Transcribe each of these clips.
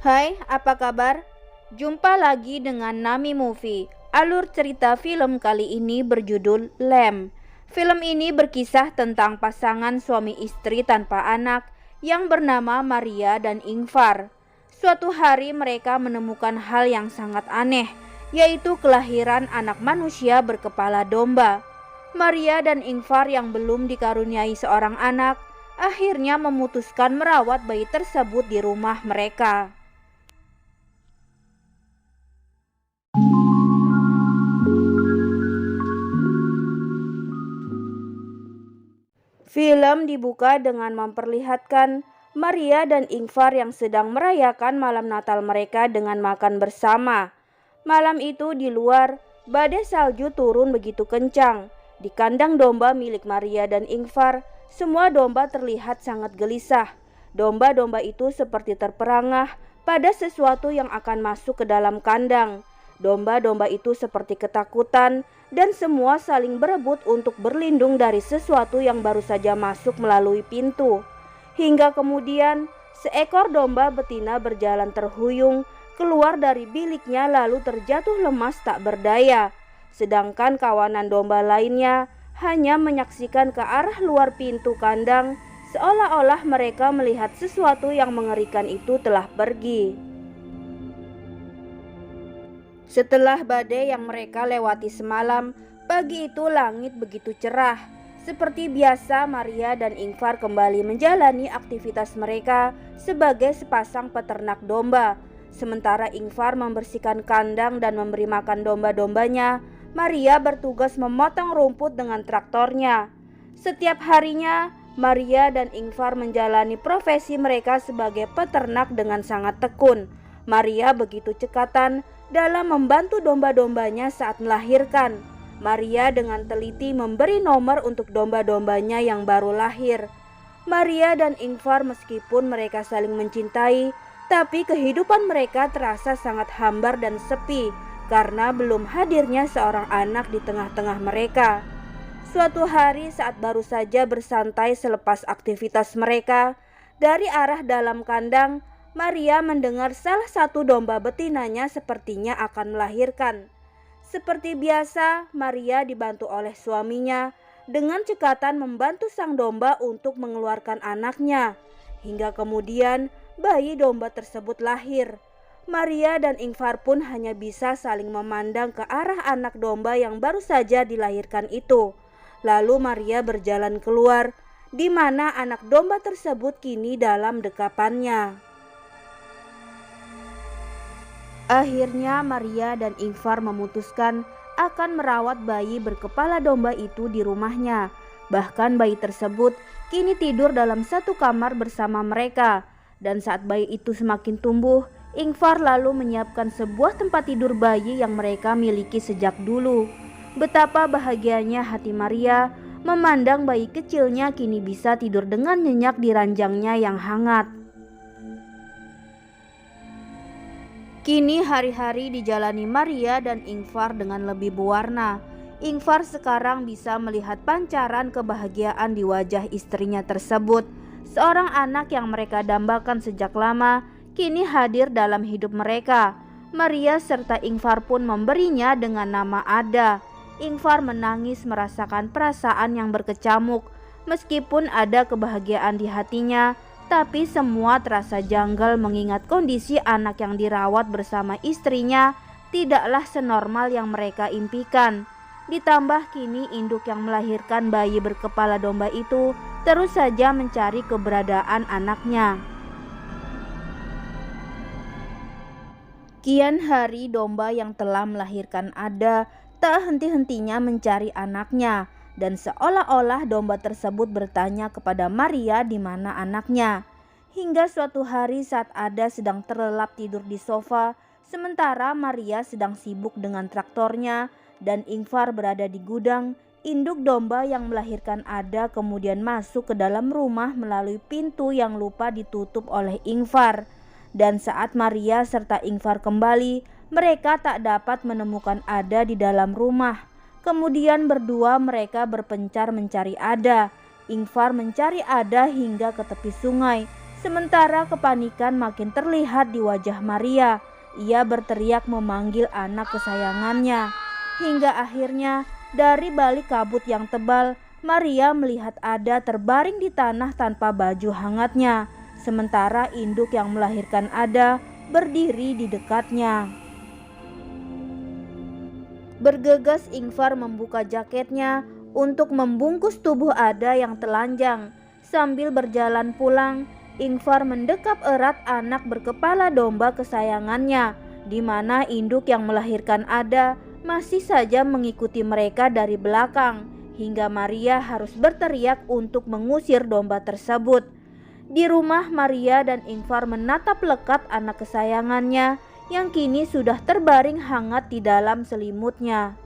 Hai, apa kabar? Jumpa lagi dengan Nami Movie. Alur cerita film kali ini berjudul Lamb. Film ini berkisah tentang pasangan suami istri tanpa anak yang bernama Maria dan Ingvar. Suatu hari mereka menemukan hal yang sangat aneh, yaitu kelahiran anak manusia berkepala domba. Maria dan Ingvar yang belum dikaruniai seorang anak akhirnya memutuskan merawat bayi tersebut di rumah mereka. Film dibuka dengan memperlihatkan Maria dan Ingvar yang sedang merayakan malam Natal mereka dengan makan bersama. Malam itu di luar, badai salju turun begitu kencang. Di kandang domba milik Maria dan Ingvar, semua domba terlihat sangat gelisah. Domba-domba itu seperti terperangah pada sesuatu yang akan masuk ke dalam kandang. Domba-domba itu seperti ketakutan dan semua saling berebut untuk berlindung dari sesuatu yang baru saja masuk melalui pintu. Hingga kemudian seekor domba betina berjalan terhuyung keluar dari biliknya lalu terjatuh lemas tak berdaya. Sedangkan kawanan domba lainnya hanya menyaksikan ke arah luar pintu kandang seolah-olah mereka melihat sesuatu yang mengerikan itu telah pergi. Setelah badai yang mereka lewati semalam, pagi itu langit begitu cerah. Seperti biasa, Maria dan Ingvar kembali menjalani aktivitas mereka sebagai sepasang peternak domba. Sementara Ingvar membersihkan kandang dan memberi makan domba-dombanya, Maria bertugas memotong rumput dengan traktornya. Setiap harinya, Maria dan Ingvar menjalani profesi mereka sebagai peternak dengan sangat tekun. Maria begitu cekatan dalam membantu domba-dombanya saat melahirkan. Maria dengan teliti memberi nomor untuk domba-dombanya yang baru lahir. Maria dan Ingvar meskipun mereka saling mencintai, tapi kehidupan mereka terasa sangat hambar dan sepi karena belum hadirnya seorang anak di tengah-tengah mereka. Suatu hari saat baru saja bersantai selepas aktivitas mereka, dari arah dalam kandang, Maria mendengar salah satu domba betinanya sepertinya akan melahirkan. Seperti biasa, Maria dibantu oleh suaminya dengan cekatan membantu sang domba untuk mengeluarkan anaknya. Hingga kemudian bayi domba tersebut lahir. Maria dan Ingvar pun hanya bisa saling memandang ke arah anak domba yang baru saja dilahirkan itu. Lalu Maria berjalan keluar, di mana anak domba tersebut kini dalam dekapannya. Akhirnya Maria dan Ingvar memutuskan akan merawat bayi berkepala domba itu di rumahnya. Bahkan bayi tersebut kini tidur dalam satu kamar bersama mereka. Dan saat bayi itu semakin tumbuh, Ingvar lalu menyiapkan sebuah tempat tidur bayi yang mereka miliki sejak dulu. Betapa bahagianya hati Maria memandang bayi kecilnya kini bisa tidur dengan nyenyak di ranjangnya yang hangat. Kini hari-hari dijalani Maria dan Ingvar dengan lebih berwarna. Ingvar sekarang bisa melihat pancaran kebahagiaan di wajah istrinya tersebut. Seorang anak yang mereka dambakan sejak lama kini hadir dalam hidup mereka. Maria serta Ingvar pun memberinya dengan nama Ada. Ingvar menangis merasakan perasaan yang berkecamuk. Meskipun ada kebahagiaan di hatinya, tapi semua terasa janggal mengingat kondisi anak yang dirawat bersama istrinya tidaklah senormal yang mereka impikan. Ditambah kini induk yang melahirkan bayi berkepala domba itu terus saja mencari keberadaan anaknya. Kian hari domba yang telah melahirkan Ada tak henti-hentinya mencari anaknya. Dan seolah-olah domba tersebut bertanya kepada Maria di mana anaknya. Hingga suatu hari saat Ada sedang terlelap tidur di sofa, sementara Maria sedang sibuk dengan traktornya dan Ingvar berada di gudang, induk domba yang melahirkan Ada kemudian masuk ke dalam rumah melalui pintu yang lupa ditutup oleh Ingvar. Dan saat Maria serta Ingvar kembali, mereka tak dapat menemukan Ada di dalam rumah. Kemudian berdua mereka berpencar mencari Ada. Ingvar mencari Ada hingga ke tepi sungai. Sementara kepanikan makin terlihat di wajah Maria. Ia berteriak memanggil anak kesayangannya. Hingga akhirnya dari balik kabut yang tebal, Maria melihat Ada terbaring di tanah tanpa baju hangatnya. Sementara induk yang melahirkan Ada berdiri di dekatnya. Bergegas Ingvar membuka jaketnya untuk membungkus tubuh Ada yang telanjang. Sambil berjalan pulang, Ingvar mendekap erat anak berkepala domba kesayangannya, di mana induk yang melahirkan Ada masih saja mengikuti mereka dari belakang, hingga Maria harus berteriak untuk mengusir domba tersebut. Di rumah, Maria dan Ingvar menatap lekat anak kesayangannya yang kini sudah terbaring hangat di dalam selimutnya.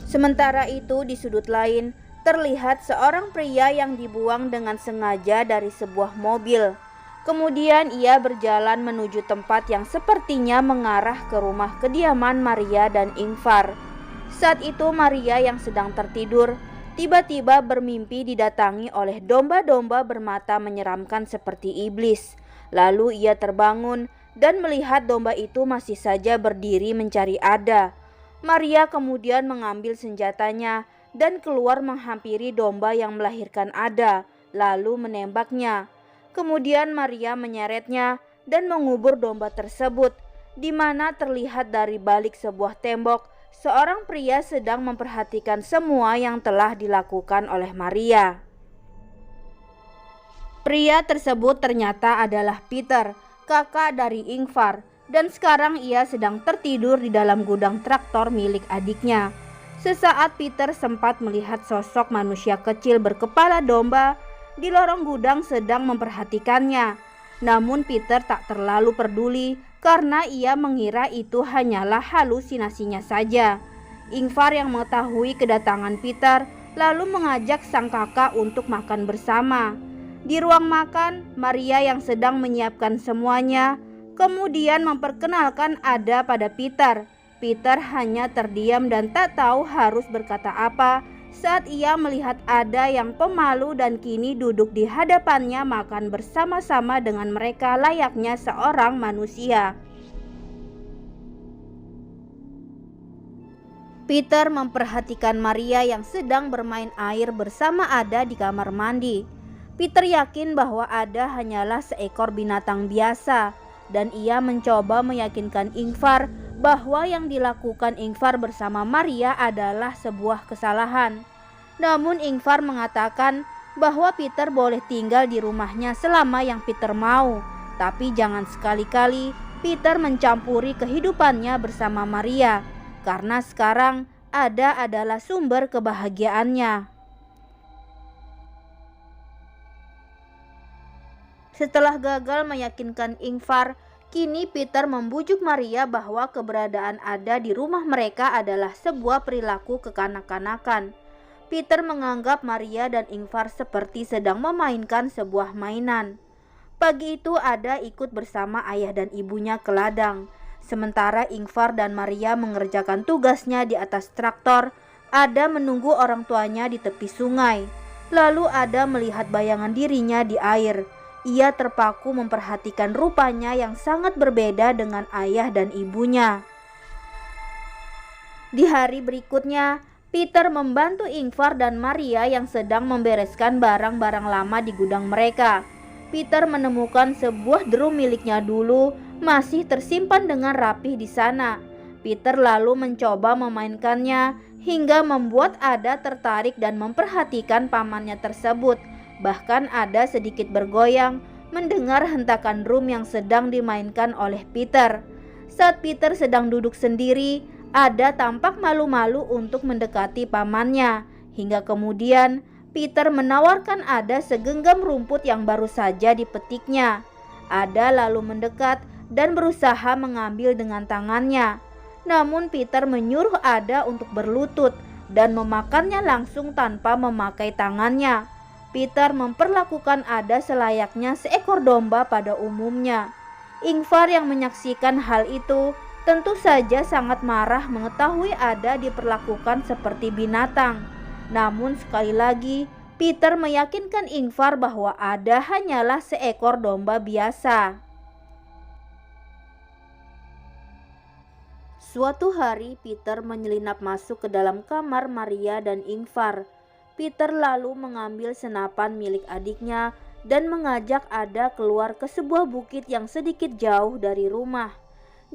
Sementara itu di sudut lain, terlihat seorang pria yang dibuang dengan sengaja dari sebuah mobil. Kemudian ia berjalan menuju tempat yang sepertinya mengarah ke rumah kediaman Maria dan Ingvar. Saat itu Maria yang sedang tertidur tiba-tiba bermimpi didatangi oleh domba-domba bermata menyeramkan seperti iblis. Lalu ia terbangun dan melihat domba itu masih saja berdiri mencari Ada. Maria kemudian mengambil senjatanya dan keluar menghampiri domba yang melahirkan Ada, lalu menembaknya. Kemudian Maria menyeretnya dan mengubur domba tersebut, di mana terlihat dari balik sebuah tembok, seorang pria sedang memperhatikan semua yang telah dilakukan oleh Maria. Pria tersebut ternyata adalah Peter, kakak dari Ingvar, dan sekarang ia sedang tertidur di dalam gudang traktor milik adiknya. Sesaat Peter sempat melihat sosok manusia kecil berkepala domba di lorong gudang sedang memperhatikannya. Namun Peter tak terlalu peduli karena ia mengira itu hanyalah halusinasinya saja. Ingvar yang mengetahui kedatangan Peter lalu mengajak sang kakak untuk makan bersama. Di ruang makan, Maria yang sedang menyiapkan semuanya kemudian memperkenalkan Ada pada Peter. Peter hanya terdiam dan tak tahu harus berkata apa saat ia melihat Ada yang pemalu dan kini duduk di hadapannya makan bersama-sama dengan mereka layaknya seorang manusia. Peter memperhatikan Maria yang sedang bermain air bersama Ada di kamar mandi. Peter yakin bahwa Ada hanyalah seekor binatang biasa, dan ia mencoba meyakinkan Ingvar bahwa yang dilakukan Ingvar bersama Maria adalah sebuah kesalahan. Namun Ingvar mengatakan bahwa Peter boleh tinggal di rumahnya selama yang Peter mau, tapi jangan sekali-kali Peter mencampuri kehidupannya bersama Maria, karena sekarang Ada adalah sumber kebahagiaannya. Setelah gagal meyakinkan Ingvar, kini Peter membujuk Maria bahwa keberadaan Ada di rumah mereka adalah sebuah perilaku kekanak-kanakan. Peter menganggap Maria dan Ingvar seperti sedang memainkan sebuah mainan. Pagi itu Ada ikut bersama ayah dan ibunya ke ladang. Sementara Ingvar dan Maria mengerjakan tugasnya di atas traktor, Ada menunggu orang tuanya di tepi sungai. Lalu Ada melihat bayangan dirinya di air. Ia terpaku memperhatikan rupanya yang sangat berbeda dengan ayah dan ibunya. Di hari berikutnya, Peter membantu Ingvar dan Maria yang sedang membereskan barang-barang lama di gudang mereka. Peter menemukan sebuah drum miliknya dulu masih tersimpan dengan rapih di sana. Peter lalu mencoba memainkannya hingga membuat Ada tertarik dan memperhatikan pamannya tersebut. Bahkan Ada sedikit bergoyang mendengar hentakan drum yang sedang dimainkan oleh Peter. Saat Peter sedang duduk sendiri, Ada tampak malu-malu untuk mendekati pamannya. Hingga kemudian Peter menawarkan Ada segenggam rumput yang baru saja dipetiknya. Ada lalu mendekat dan berusaha mengambil dengan tangannya. Namun Peter menyuruh Ada untuk berlutut dan memakannya langsung tanpa memakai tangannya. Peter memperlakukan Ada selayaknya seekor domba pada umumnya. Ingvar yang menyaksikan hal itu tentu saja sangat marah mengetahui Ada diperlakukan seperti binatang. Namun sekali lagi Peter meyakinkan Ingvar bahwa Ada hanyalah seekor domba biasa. Suatu hari Peter menyelinap masuk ke dalam kamar Maria dan Ingvar. Peter lalu mengambil senapan milik adiknya dan mengajak Ada keluar ke sebuah bukit yang sedikit jauh dari rumah.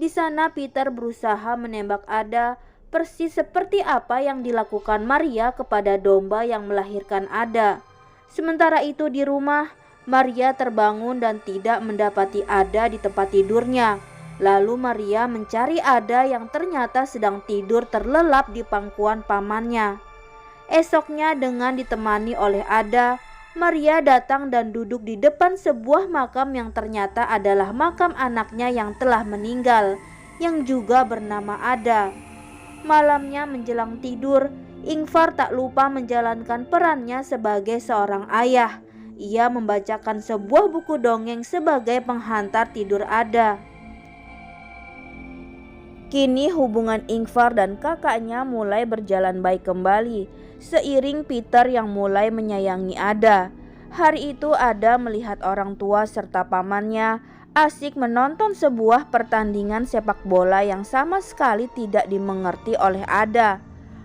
Di sana Peter berusaha menembak Ada, persis seperti apa yang dilakukan Maria kepada domba yang melahirkan Ada. Sementara itu di rumah, Maria terbangun dan tidak mendapati Ada di tempat tidurnya. Lalu Maria mencari Ada yang ternyata sedang tidur terlelap di pangkuan pamannya. Esoknya dengan ditemani oleh Ada, Maria datang dan duduk di depan sebuah makam yang ternyata adalah makam anaknya yang telah meninggal, yang juga bernama Ada. Malamnya menjelang tidur, Ingvar tak lupa menjalankan perannya sebagai seorang ayah. Ia membacakan sebuah buku dongeng sebagai penghantar tidur Ada. Kini hubungan Ingvar dan kakaknya mulai berjalan baik kembali, seiring Peter yang mulai menyayangi Ada. Hari itu Ada melihat orang tua serta pamannya asik menonton sebuah pertandingan sepak bola yang sama sekali tidak dimengerti oleh Ada.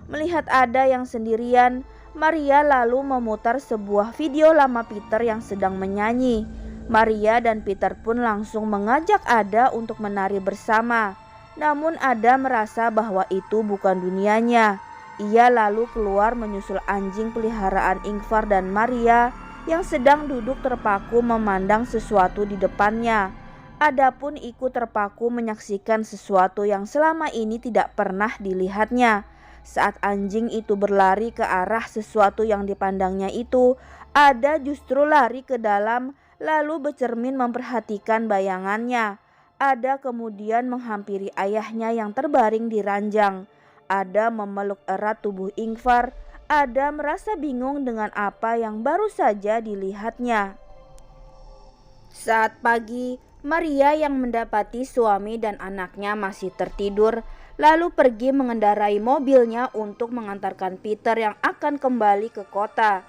Melihat Ada yang sendirian, Maria lalu memutar sebuah video lama Peter yang sedang menyanyi. Maria dan Peter pun langsung mengajak Ada untuk menari bersama. Namun Ada merasa bahwa itu bukan dunianya. Ia lalu keluar menyusul anjing peliharaan Ingvar dan Maria yang sedang duduk terpaku memandang sesuatu di depannya. Ada pun ikut terpaku menyaksikan sesuatu yang selama ini tidak pernah dilihatnya. Saat anjing itu berlari ke arah sesuatu yang dipandangnya itu, Ada justru lari ke dalam lalu bercermin memperhatikan bayangannya. Ada kemudian menghampiri ayahnya yang terbaring di ranjang. Ada memeluk erat tubuh Ingvar. Ada merasa bingung dengan apa yang baru saja dilihatnya. Saat pagi, Maria yang mendapati suami dan anaknya masih tertidur, lalu pergi mengendarai mobilnya untuk mengantarkan Peter yang akan kembali ke kota.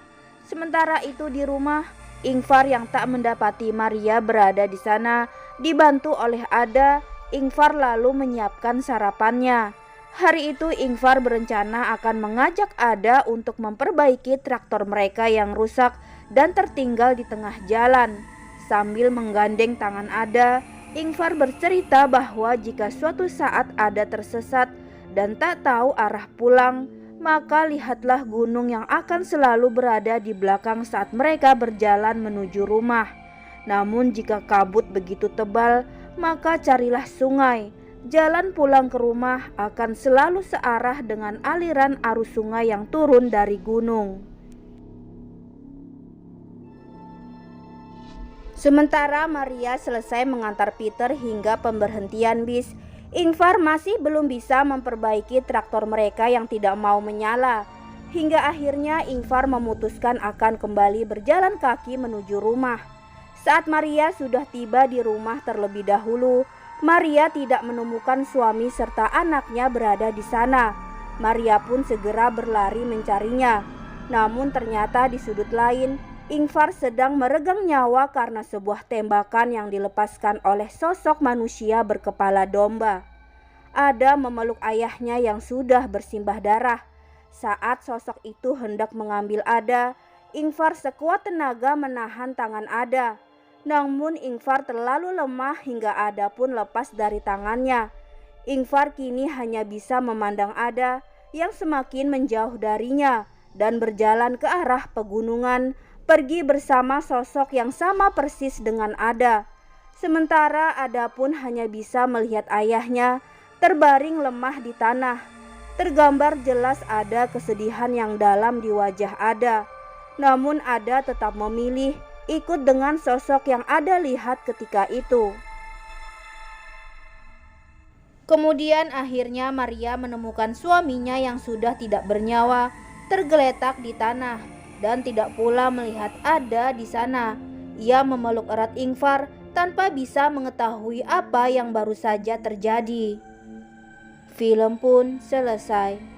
Sementara itu di rumah, Ingvar yang tak mendapati Maria berada di sana, dibantu oleh Ada. Ingvar lalu menyiapkan sarapannya. Hari itu Ingvar berencana akan mengajak Ada untuk memperbaiki traktor mereka yang rusak dan tertinggal di tengah jalan. Sambil menggandeng tangan Ada, Ingvar bercerita bahwa jika suatu saat Ada tersesat dan tak tahu arah pulang, maka lihatlah gunung yang akan selalu berada di belakang saat mereka berjalan menuju rumah. Namun jika kabut begitu tebal, maka carilah sungai. Jalan pulang ke rumah akan selalu searah dengan aliran arus sungai yang turun dari gunung. Sementara Maria selesai mengantar Peter hingga pemberhentian bis, Ingvar masih belum bisa memperbaiki traktor mereka yang tidak mau menyala. Hingga akhirnya Ingvar memutuskan akan kembali berjalan kaki menuju rumah. Saat Maria sudah tiba di rumah terlebih dahulu, Maria tidak menemukan suami serta anaknya berada di sana. Maria pun segera berlari mencarinya. Namun ternyata di sudut lain, Ingvar sedang meregang nyawa karena sebuah tembakan yang dilepaskan oleh sosok manusia berkepala domba. Ada memeluk ayahnya yang sudah bersimbah darah. Saat sosok itu hendak mengambil Ada, Ingvar sekuat tenaga menahan tangan Ada. Namun Ingvar terlalu lemah hingga Ada pun lepas dari tangannya. Ingvar kini hanya bisa memandang Ada yang semakin menjauh darinya dan berjalan ke arah pegunungan, pergi bersama sosok yang sama persis dengan Ada. Sementara Ada pun hanya bisa melihat ayahnya terbaring lemah di tanah. Tergambar jelas ada kesedihan yang dalam di wajah Ada. Namun Ada tetap memilih ikut dengan sosok yang Ada lihat ketika itu. Kemudian akhirnya Maria menemukan suaminya yang sudah tidak bernyawa, tergeletak di tanah, dan tidak pula melihat Ada di sana. Ia memeluk erat Ingvar tanpa bisa mengetahui apa yang baru saja terjadi. Film pun selesai.